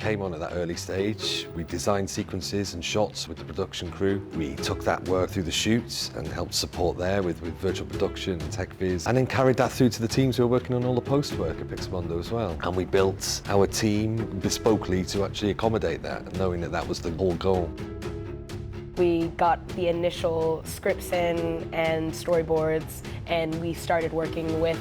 came on at that early stage. We designed sequences and shots with the production crew. We took that work through the shoots and helped support there with virtual production and tech viz, and then carried that through to the teams who were working on all the post work at Pixomondo as well. And we built our team bespokely to actually accommodate that, knowing that that was the whole goal. We got the initial scripts in and storyboards, and we started working with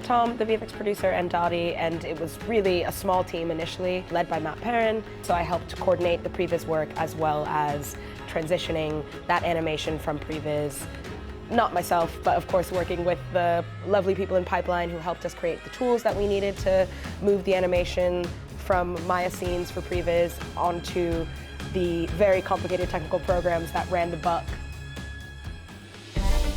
Tom, the VFX producer, and Dottie, and it was really a small team initially, led by Matt Perrin. So I helped coordinate the Previz work as well as transitioning that animation from Previz. Not myself, but of course working with the lovely people in Pipeline who helped us create the tools that we needed to move the animation from Maya scenes for Previz onto the very complicated technical programs that ran the buck.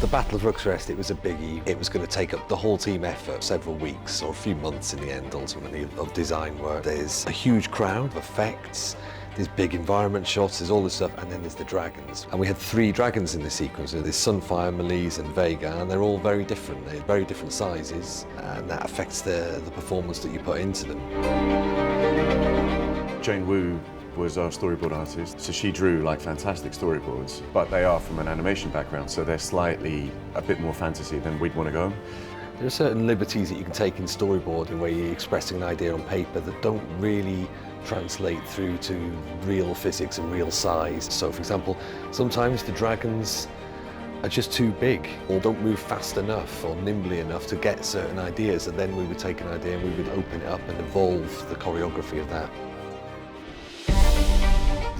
The Battle of Rook's Rest, it was a biggie. It was going to take up the whole team effort, several weeks or a few months in the end, ultimately, of design work. There's a huge crowd of effects, there's big environment shots, there's all this stuff, and then there's the dragons. And we had 3 dragons in this sequence. There's Sunfire, Melise, and Vega, and they're all very different. They're very different sizes, and that affects the performance that you put into them. Jane Wu was our storyboard artist, so she drew like fantastic storyboards, but they are from an animation background, so they're slightly a bit more fantasy than we'd want to go. There are certain liberties that you can take in storyboarding where you're expressing an idea on paper that don't really translate through to real physics and real size. So for example, sometimes the dragons are just too big or don't move fast enough or nimbly enough to get certain ideas, and then we would take an idea and we would open it up and evolve the choreography of that.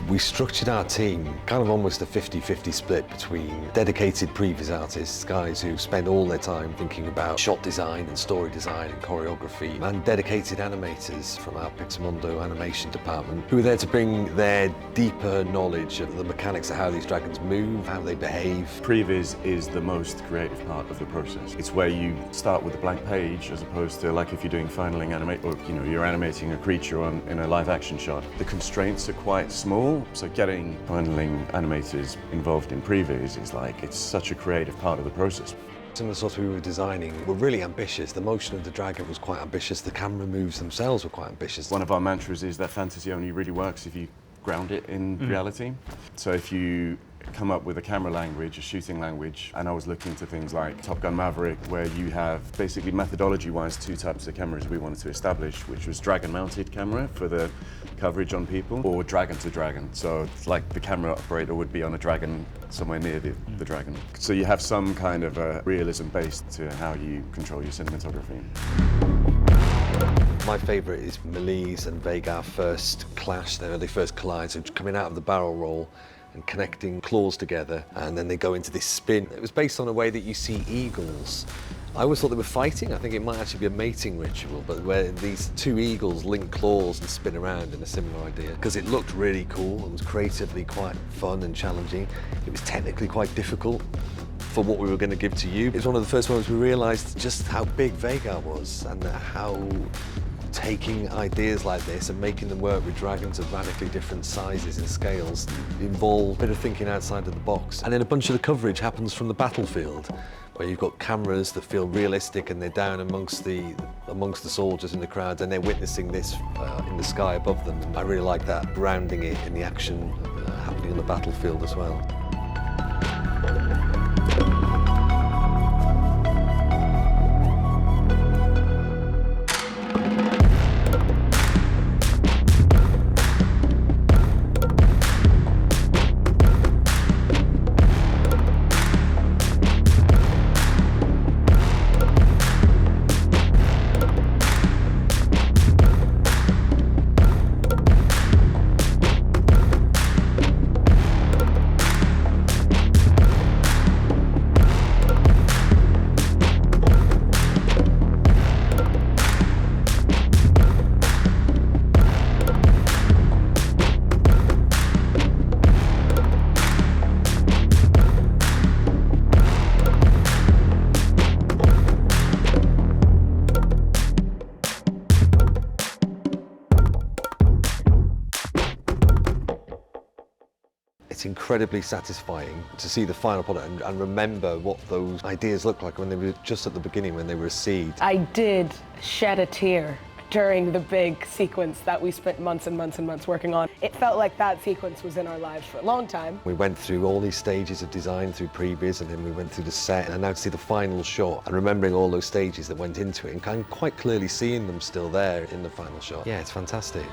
We structured our team kind of almost a 50-50 split between dedicated Previz artists, guys who spend all their time thinking about shot design and story design and choreography, and dedicated animators from our Pixomondo animation department who are there to bring their deeper knowledge of the mechanics of how these dragons move, how they behave. Previz is the most creative part of the process. It's where you start with a blank page as opposed to like if you're doing finaling or you're animating a creature in a live action shot. The constraints are quite small. So getting finaling animators involved in Previz is like, it's such a creative part of the process. Some of the sorts we were designing were really ambitious. The motion of the dragon was quite ambitious. The camera moves themselves were quite ambitious. One of our mantras is that fantasy only really works if you ground it in reality. So if you come up with a camera language, a shooting language, and I was looking to things like Top Gun Maverick, where you have basically methodology-wise 2 types of cameras we wanted to establish, which was dragon-mounted camera for the coverage on people, or dragon-to-dragon. So it's like the camera operator would be on a dragon somewhere near the dragon. So you have some kind of a realism based to how you control your cinematography. My favourite is Melise and Vega first clash, they first collide, so coming out of the barrel roll and connecting claws together, and then they go into this spin. It was based on a way that you see eagles. I always thought they were fighting. I think it might actually be a mating ritual, but where these 2 eagles link claws and spin around in a similar idea. Because it looked really cool, it was creatively quite fun and challenging. It was technically quite difficult for what we were going to give to you. It was one of the first moments we realised just how big Vega was and how taking ideas like this and making them work with dragons of radically different sizes and scales involved a bit of thinking outside of the box. And then a bunch of the coverage happens from the battlefield, where you've got cameras that feel realistic and they're down amongst the soldiers in the crowd and they're witnessing this in the sky above them. And I really like that, grounding it in the action happening on the battlefield as well. It's incredibly satisfying to see the final product and remember what those ideas looked like when they were just at the beginning, when they were a seed. I did shed a tear during the big sequence that we spent months and months and months working on. It felt like that sequence was in our lives for a long time. We went through all these stages of design through Previz, and then we went through the set, and now to see the final shot and remembering all those stages that went into it and kind of quite clearly seeing them still there in the final shot. Yeah, it's fantastic.